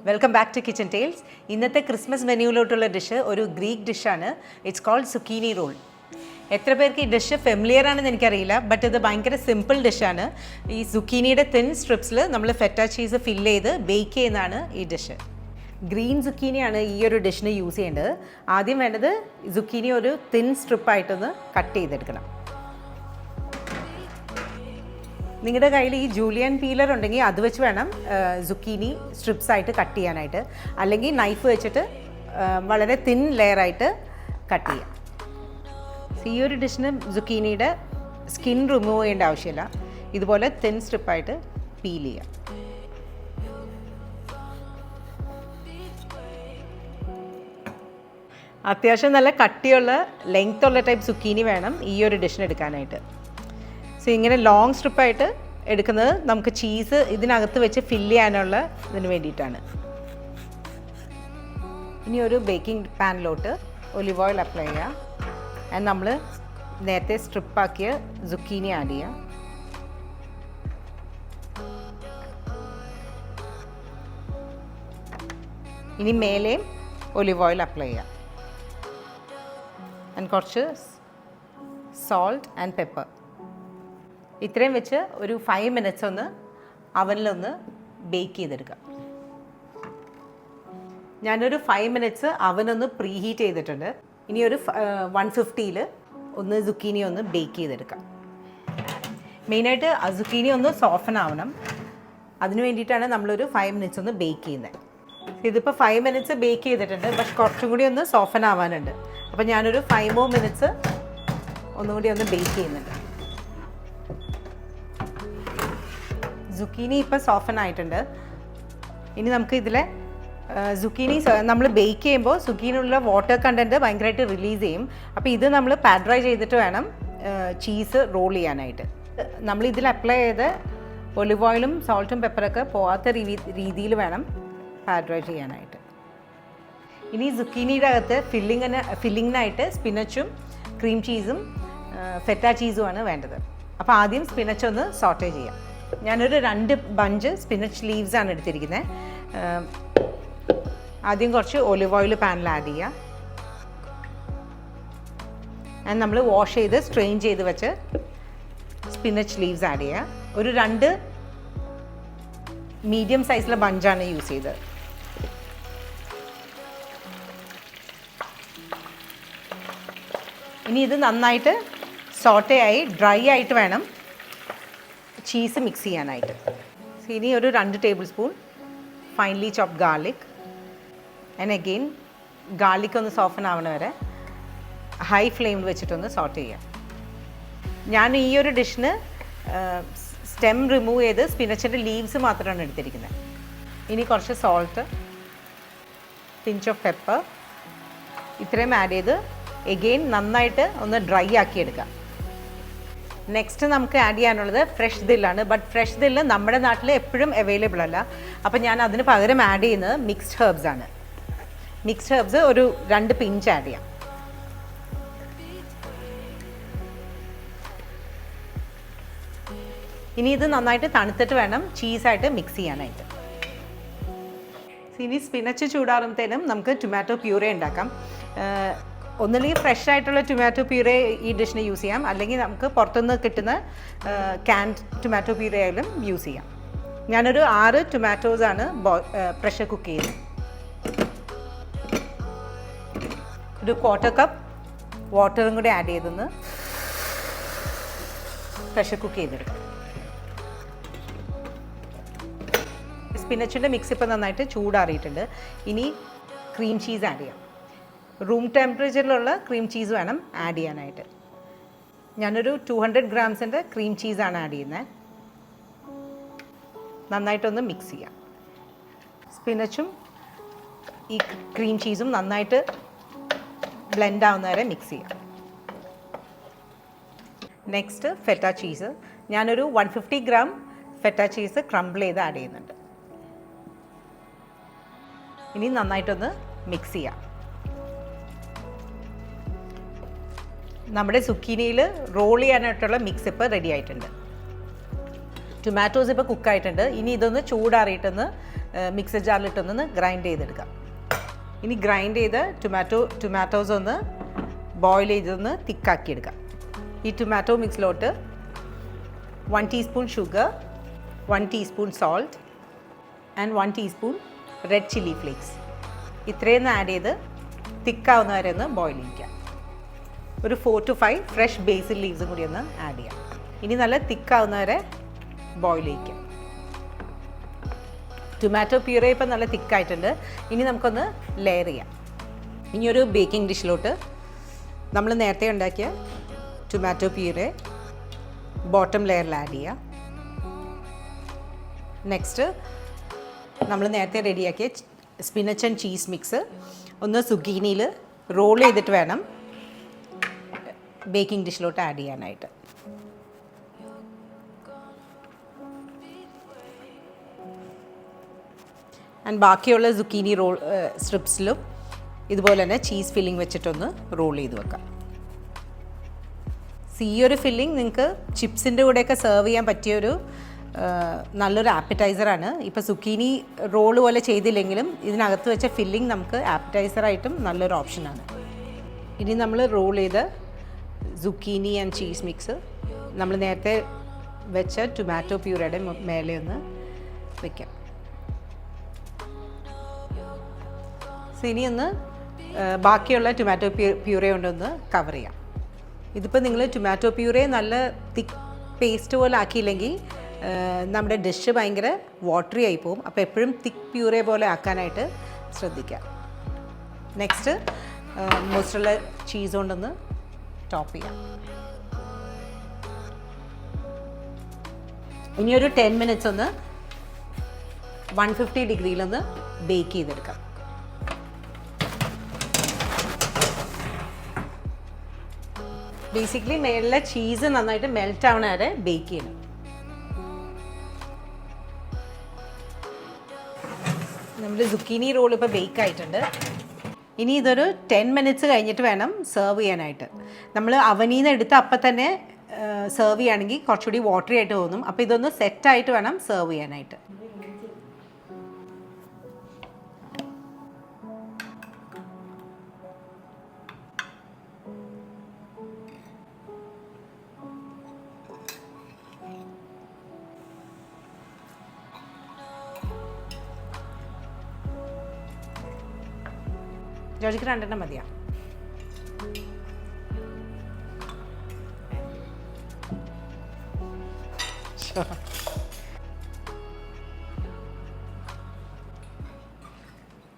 Welcome back to kitchen tales. ഇന്നത്തെ Christmas മെനുവിലോട്ടുള്ള dish ഒരു ഗ്രീക്ക് ഡിഷാണ്. It's called zucchini roll. എത്ര പേർക്ക് ഈ ഡിഷ് ഫെമിലിയർ ആണെന്ന് എനിക്കറിയില്ല, ബട്ട് ഇത് ഭയങ്കര സിമ്പിൾ ഡിഷാണ്. ഈ സുക്കീനിയുടെ തിൻ സ്ട്രിപ്സിൽ നമ്മൾ ഫെറ്റ ചീസ് ഫില്ല് ചെയ്ത് ബേക്ക് ചെയ്യുന്നതാണ് ഈ ഡിഷ്. ഗ്രീൻ സുക്കീനിയാണ് ഈ ഒരു ഡിഷിന് യൂസ് ചെയ്യേണ്ടത്. ആദ്യം വേണ്ടത് സുക്കീനി ഒരു തിൻ സ്ട്രിപ്പായിട്ടൊന്ന് കട്ട് ചെയ്തെടുക്കണം. നിങ്ങളുടെ കയ്യിൽ ഈ ജൂലിയൻ പീലർ ഉണ്ടെങ്കിൽ അത് വെച്ച് വേണം സുക്കീനി സ്ട്രിപ്സ് ആയിട്ട് കട്ട് ചെയ്യാനായിട്ട്, അല്ലെങ്കിൽ നൈഫ് വെച്ചിട്ട് വളരെ തിൻ ലെയറായിട്ട് കട്ട് ചെയ്യാം. ഈ ഒരു ഡിഷിന് സുക്കീനിയുടെ സ്കിൻ റിമൂവ് ചെയ്യേണ്ട ആവശ്യമില്ല. ഇതുപോലെ തിൻ സ്ട്രിപ്പായിട്ട് പീൽ ചെയ്യാം. അത്യാവശ്യം നല്ല കട്ടിയുള്ള ലെങ്ത് ഉള്ള ടൈപ്പ് സുക്കീനി വേണം ഈ ഒരു ഡിഷിന് എടുക്കാനായിട്ട്. സോ ഇങ്ങനെ ലോങ് സ്ട്രിപ്പായിട്ട് എടുക്കുന്നത് നമുക്ക് ചീസ് ഇതിനകത്ത് വെച്ച് ഫില്ല് ചെയ്യാനുള്ള ഇതിന് വേണ്ടിയിട്ടാണ്. ഇനി ഒരു ബേക്കിംഗ് പാനിലോട്ട് ഒലിവ് ഓയിൽ അപ്ലൈ ചെയ്യുക. ആൻഡ് നമ്മൾ നേരത്തെ സ്ട്രിപ്പാക്കിയ സുക്കീനി ആഡ് ചെയ്യുക. ഇനി മേലെയും ഒലിവ് ഓയിൽ അപ്ലൈ ചെയ്യുക. ആൻഡ് കുറച്ച് സോൾട്ട് ആൻഡ് പെപ്പർ. ഇത്രയും വെച്ച് ഒരു 5 മിനിറ്റ്സ് ഒന്ന് അവനിലൊന്ന് ബേക്ക് ചെയ്തെടുക്കാം. ഞാനൊരു 5 മിനിറ്റ്സ് അവനൊന്ന് പ്രീ ഹീറ്റ് ചെയ്തിട്ടുണ്ട്. ഇനി ഒരു 150-ൽ ഒന്ന് സുക്കീനി ഒന്ന് ബേക്ക് ചെയ്തെടുക്കാം. മെയിനായിട്ട് സുക്കീനി ഒന്ന് സോഫൻ ആവണം. അതിന് വേണ്ടിയിട്ടാണ് നമ്മളൊരു 5 മിനിറ്റ്സ് ഒന്ന് ബേക്ക് ചെയ്യുന്നത്. ഇതിപ്പോൾ 5 മിനിറ്റ്സ് ബേക്ക് ചെയ്തിട്ടുണ്ട്, പക്ഷെ കുറച്ചും കൂടി ഒന്ന് സോഫൻ ആവാനുണ്ട്. അപ്പോൾ ഞാനൊരു 5 more മിനിറ്റ്സ് ഒന്നും കൂടി ഒന്ന് ബേക്ക് ചെയ്യുന്നുണ്ട്. സുക്കീനി ഇപ്പോൾ സോഫൻ ആയിട്ടുണ്ട്. ഇനി നമുക്ക് ഇതിലെ സുക്കീനി നമ്മൾ ബേക്ക് ചെയ്യുമ്പോൾ സുക്കീനിയുള്ള വാട്ടർ കണ്ടൻറ്റ് ഭയങ്കരമായിട്ട് റിലീസ് ചെയ്യും. അപ്പോൾ ഇത് നമ്മൾ പാഡ് ഡ്രൈ ചെയ്തിട്ട് വേണം ചീസ് റോൾ ചെയ്യാനായിട്ട്. നമ്മൾ ഇതിൽ അപ്ലൈ ചെയ്ത് ഒലിവ് ഓയിലും സോൾട്ടും പെപ്പറൊക്കെ പോകാത്ത രീതിയിൽ വേണം പാഡ് ഡ്രൈ ചെയ്യാനായിട്ട്. ഇനി സുക്കീനിയുടെ അകത്ത് ഫില്ലിങ്ങിനായിട്ട് സ്പിനച്ചും ക്രീം ചീസും ഫെറ്റ ചീസുമാണ് വേണ്ടത്. അപ്പോൾ ആദ്യം സ്പിനച്ച് ഒന്ന് സോട്ടേ ചെയ്യാം. ഞാനൊരു 2 ബഞ്ച് സ്പിനച്ച് ലീവ്സ് ആണ് എടുത്തിരിക്കുന്നത്. ആദ്യം കുറച്ച് ഒലിവ് ഓയിൽ പാനിൽ ആഡ് ചെയ്യുക. ആൻഡ് നമ്മൾ വാഷ് ചെയ്ത് സ്ട്രെയിൻ ചെയ്ത് വെച്ച് സ്പിനച്ച് ലീവ്സ് ആഡ് ചെയ്യുക. ഒരു 2 മീഡിയം സൈസിലെ ബഞ്ചാണ് യൂസ് ചെയ്തത്. ഇനി ഇത് നന്നായിട്ട് സോട്ടേ ആയി ഡ്രൈ ആയിട്ട് വേണം ചീസ് മിക്സ് ചെയ്യാനായിട്ട്. ഇനി ഒരു 2 table spoon finely chopped garlic. And again garlic ഒന്ന് സോഫൻ ആവണ വരെ ഹൈ ഫ്ലെയിമിൽ വെച്ചിട്ടൊന്ന് സോട്ട് ചെയ്യാം. ഞാൻ ഈ ഒരു ഡിഷിന് സ്റ്റെം റിമൂവ് ചെയ്ത് സ്പിനച്ചിൻ്റെ ലീവ്സ് മാത്രമാണ് എടുത്തിരിക്കുന്നത്. ഇനി കുറച്ച് സോൾട്ട്, പിഞ്ച് ഓഫ് പെപ്പർ ഇത്രയും ആഡ് ചെയ്ത് എഗെയിൻ നന്നായിട്ട് ഒന്ന് ഡ്രൈ ആക്കി എടുക്കാം. നെക്സ്റ്റ് നമുക്ക് ആഡ് ചെയ്യാനുള്ളത് ഫ്രഷ് ദില്ലാണ്. ബട്ട് ഫ്രഷ് ദില്ല് നമ്മുടെ നാട്ടിൽ എപ്പോഴും അവൈലബിൾ അല്ല. അപ്പം ഞാൻ അതിന് പകരം ആഡ് ചെയ്യുന്നത് മിക്സ്ഡ് ഹെർബ്സ് ആണ്. മിക്സ്ഡ് ഹെർബ്സ് ഒരു 2 പിഞ്ച് ആഡ് ചെയ്യാം. ഇനി ഇത് നന്നായിട്ട് തണുത്തിട്ട് വേണം ചീസായിട്ട് മിക്സ് ചെയ്യാനായിട്ട്. ഇനി സ്പിനച്ച് ചൂടാറുമ്പോഴത്തേനും നമുക്ക് ടൊമാറ്റോ പ്യൂറേ ഉണ്ടാക്കാം. ഒന്നുമില്ലെങ്കിൽ ഫ്രഷ് ആയിട്ടുള്ള ടൊമാറ്റോ പ്യൂറേ ഈ ഡിഷിന് യൂസ് ചെയ്യാം, അല്ലെങ്കിൽ നമുക്ക് പുറത്തുനിന്ന് കിട്ടുന്ന ക്യാൻഡ് ടൊമാറ്റോ പ്യൂറേ ആയാലും യൂസ് ചെയ്യാം. ഞാനൊരു 6 ടൊമാറ്റോസാണ് പ്രഷർ കുക്ക് ചെയ്യുന്നത്. ഒരു 1/4 കപ്പ് വാട്ടറും കൂടി ആഡ് ചെയ്തൊന്ന് പ്രഷർ കുക്ക് ചെയ്തെടുക്കാം. സ്പിനച്ചിൻ്റെ മിക്സ് ഇപ്പോൾ നന്നായിട്ട് ചൂടാറിയിട്ടുണ്ട്. ഇനി ക്രീം ചീസ് ആഡ് ചെയ്യാം. റൂം ടെമ്പറേച്ചറിലുള്ള ക്രീം ചീസ് വേണം ആഡ് ചെയ്യാനായിട്ട്. ഞാനൊരു 200 ഗ്രാംസിൻ്റെ ക്രീം ചീസാണ് ആഡ് ചെയ്യുന്നത്. നന്നായിട്ടൊന്ന് മിക്സ് ചെയ്യാം. സ്പിനച്ചും ഈ ക്രീം ചീസും നന്നായിട്ട് ബ്ലെൻഡ് ആവുന്ന വരെ മിക്സ് ചെയ്യാം. Next feta cheese. ഞാനൊരു 150 ഗ്രാം ഫെറ്റ ചീസ് ക്രംബിൾ ചെയ്ത് ആഡ് ചെയ്യുന്നുണ്ട്. ഇനി നന്നായിട്ടൊന്ന് മിക്സ് ചെയ്യാം. നമ്മുടെ സുക്കീനിയിൽ റോൾ ചെയ്യാനായിട്ടുള്ള മിക്സ് ഇപ്പോൾ റെഡി ആയിട്ടുണ്ട്. ടൊമാറ്റോസ് ഇപ്പോൾ കുക്കായിട്ടുണ്ട്. ഇനി ഇതൊന്ന് ചൂടാറിയിട്ടൊന്ന് മിക്സർ ജാറിലിട്ടൊന്ന് ഗ്രൈൻഡ് ചെയ്തെടുക്കാം. ഇനി ഗ്രൈൻഡ് ചെയ്ത് ടൊമാറ്റോസ് ഒന്ന് ബോയിൽ ചെയ്തൊന്ന് തിക്കാക്കി എടുക്കാം. ഈ ടൊമാറ്റോ മിക്സിലോട്ട് 1 teaspoon sugar, 1 teaspoon salt and 1 teaspoon red chilli flakes ഇത്രയും ആഡ് ചെയ്ത് തിക്കാവുന്ന വരെ ഒന്ന് ബോയിൽ ചെയ്യിക്കാം. ഒരു 4 to 5 ഫ്രഷ് ബേസിൽ ലീവ്സും കൂടി ഒന്ന് ആഡ് ചെയ്യാം. ഇനി നല്ല തിക്കാവുന്ന വരെ ബോയിൽ ചെയ്യിക്കാം. ടൊമാറ്റോ പ്യൂറേ ഇപ്പം നല്ല തിക്കായിട്ടുണ്ട്. ഇനി നമുക്കൊന്ന് ലെയർ ചെയ്യാം. ഇനി ഒരു ബേക്കിംഗ് ഡിഷിലോട്ട് നമ്മൾ നേരത്തെ ഉണ്ടാക്കിയ ടൊമാറ്റോ പ്യൂറേ ബോട്ടം ലെയറിൽ ആഡ് ചെയ്യുക. നെക്സ്റ്റ് നമ്മൾ നേരത്തെ റെഡിയാക്കിയ സ്പിനച്ച് ആൻഡ് ചീസ് മിക്സ് ഒന്ന് സുഗീനിയിൽ റോൾ ചെയ്തിട്ട് വേണം ബേക്കിംഗ് ഡിഷിലോട്ട് ആഡ് ചെയ്യാനായിട്ട്. ആൻഡ് ബാക്കിയുള്ള സുക്കീനി റോൾ സ്ട്രിപ്സിലും ഇതുപോലെ തന്നെ ചീസ് ഫില്ലിംഗ് വെച്ചിട്ടൊന്ന് റോൾ ചെയ്ത് വെക്കാം. ഈ ഒരു ഫില്ലിംഗ് നിങ്ങൾക്ക് ചിപ്സിൻ്റെ കൂടെയൊക്കെ സെർവ് ചെയ്യാൻ പറ്റിയൊരു നല്ലൊരു ആപ്പറ്റൈസറാണ്. ഇപ്പോൾ സുക്കീനി റോൾ പോലെ ചെയ്തില്ലെങ്കിലും ഇതിനകത്ത് വെച്ച ഫില്ലിംഗ് നമുക്ക് ആപ്പറ്റൈസറായിട്ടും നല്ലൊരു ഓപ്ഷനാണ്. ഇനി നമ്മൾ റോൾ ചെയ്ത് സുക്കീനി ആൻഡ് ചീസ് മിക്സ് നമ്മൾ നേരത്തെ വെച്ച ടൊമാറ്റോ പ്യൂരയുടെ മേലെ ഒന്ന് വയ്ക്കാം. ഇനി ഒന്ന് ബാക്കിയുള്ള ടൊമാറ്റോ പ്യൂറേ കൊണ്ടൊന്ന് കവർ ചെയ്യാം. ഇതിപ്പോൾ നിങ്ങൾ ടൊമാറ്റോ പ്യൂറേ നല്ല തിക്ക് പേസ്റ്റ് പോലെ ആക്കിയില്ലെങ്കിൽ നമ്മുടെ ഡിഷ് ഭയങ്കര വാട്ടറി ആയി പോകും. അപ്പോൾ എപ്പോഴും തിക്ക് പ്യൂറേ പോലെ ആക്കാനായിട്ട് ശ്രദ്ധിക്കാം. നെക്സ്റ്റ് മോസറല്ല ചീസ് കൊണ്ടൊന്ന് ടോപ്പ് ചെയ്യാം. ഇനിയൊരു 10 മിനിറ്റ്സ് ഒന്ന് 150 ഡിഗ്രിയിലൊന്ന് ബേക്ക് ചെയ്തെടുക്കാം. ബേസിക്കലി മേളിലെ ചീസ് നന്നായിട്ട് മെൽറ്റ് ആവണ വരെ ബേക്ക് ചെയ്യണം. നമ്മുടെ സുക്കീനി റോൾ ഇപ്പോൾ ബേക്ക് ആയിട്ടുണ്ട്. ഇനി ഇതൊരു 10 മിനിറ്റ്സ് കഴിഞ്ഞിട്ട് വേണം സെർവ് ചെയ്യാനായിട്ട്. നമ്മൾ അവനിൽ നിന്ന് എടുത്ത് അപ്പം തന്നെ സെർവ് ചെയ്യുകയാണെങ്കിൽ കുറച്ചുകൂടി വാട്ടറി ആയിട്ട് തോന്നും. അപ്പോൾ ഇതൊന്ന് സെറ്റായിട്ട് വേണം സെർവ് ചെയ്യാനായിട്ട്. ജോജിക്ക് 2 മതിയാ? Sure.